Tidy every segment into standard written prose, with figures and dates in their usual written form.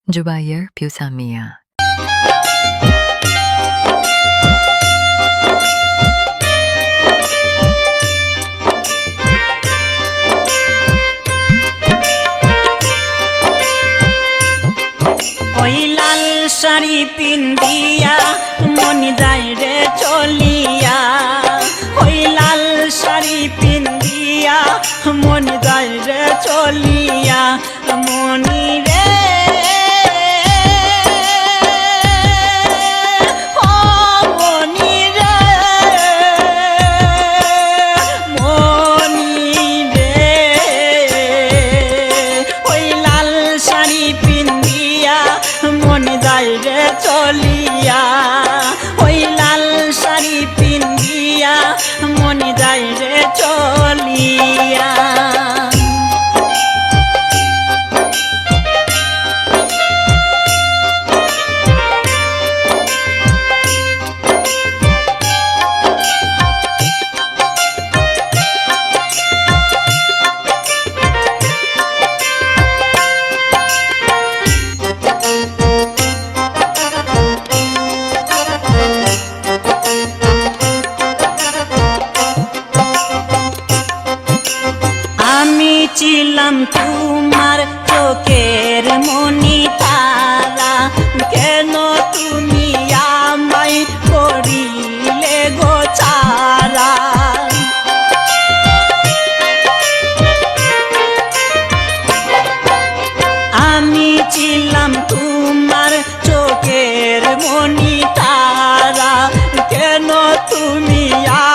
Jubair Piusamia. ওই লাল শাড়ি পিন্দিয়া মন যায় রে চলিয়া, ওই লাল শাড়ি পিন্দিয়া মন যায় রে চলিয়া, মনি রে ও মনি রে, মনি রে, ওই লাল শাড়ি পিন্দিয়া মন যায় রে চলিয়া, ওই লাল শাড়ি পিন্দিয়া মন যায় রে চলিয়া। আমি ছিলাম তোমার চোখের মনি তারা, কেন তুমি আমায় করিলে গো ছাড়া। আমি ছিলাম তোমার চোখের মনি তারা, কেন তুমি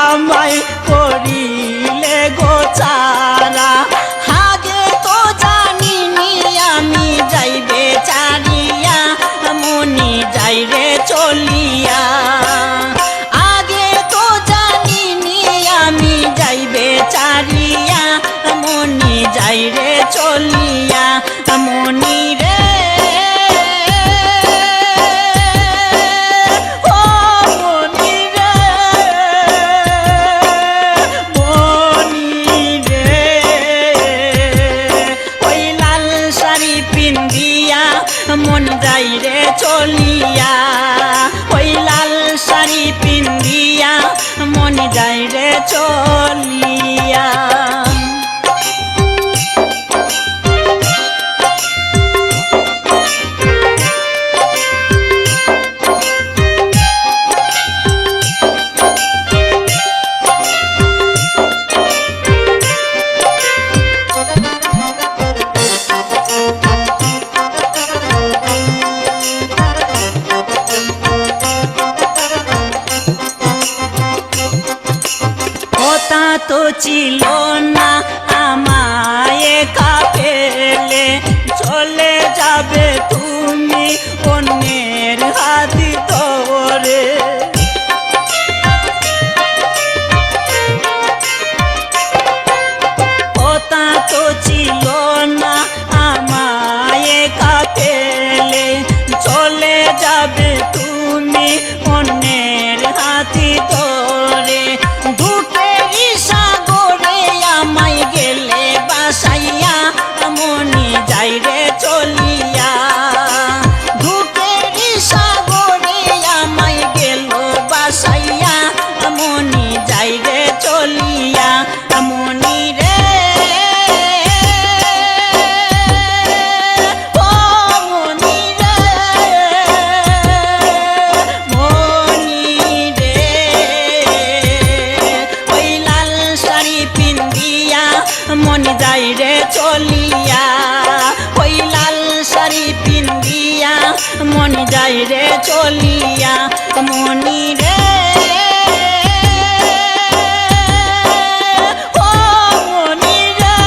আমায় করিলে গো ছাড়া। আগে তো জানিনি আমি যাইবে ছাড়িয়া, মনি যাইরে চলিয়া। আগে তো জানিনি আমি যাইবে ছাড়িয়া, মনি যাইরে চলিয়া, মনি রে ও মনি রে, মনি রে, ওই লাল শাড়ি পিন্দিয়া মন যাইরে চলিয়া, ওই লাল শাড়ি পিন্দিয়া মন যাইরে চলিয়া। কথা তো ছিল না আমায় একা ফেলে, চলে যাবে তুমি অন্যের হাতি ধরে। কথা তো ছিল না আমায় একা ফেলে, চলে যাবে তুমি অন্যের হাতি ধরে। দুঃখেরই সাগরে আমায় গেলে বাসাইয়া, মনি যাইরে চলিয়া। দুঃখেরই সাগরে আমায় গেল বাসাইয়া, মনি যাইরে চলিয়া, মনি রে ও মনি রে, মনি রে, ওই লাল শাড়ি পিন্দিয়া মন যাইরে চলিয়া, ওই লাল শাড়ি পিন্দিয়া মন যাইরে চলিয়া, মনি রে ও মনি রে,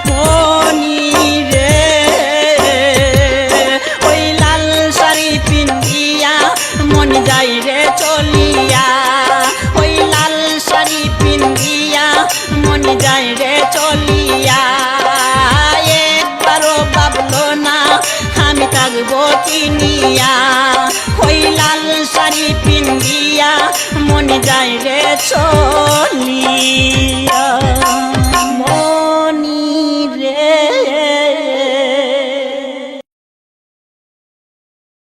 মনি রে, ওই লাল শাড়ি পিন্দিয়া মন যাইরে চলিয়া, ওই লাল শাড়ি পিন্দিয়া মন যাইরে চলিয়া। একবারও ভাবলো না আমি থাকবো কিনিয়া, ওই লাল শাড়ি পিন্দিয়া মন যাইরে চলিয়া।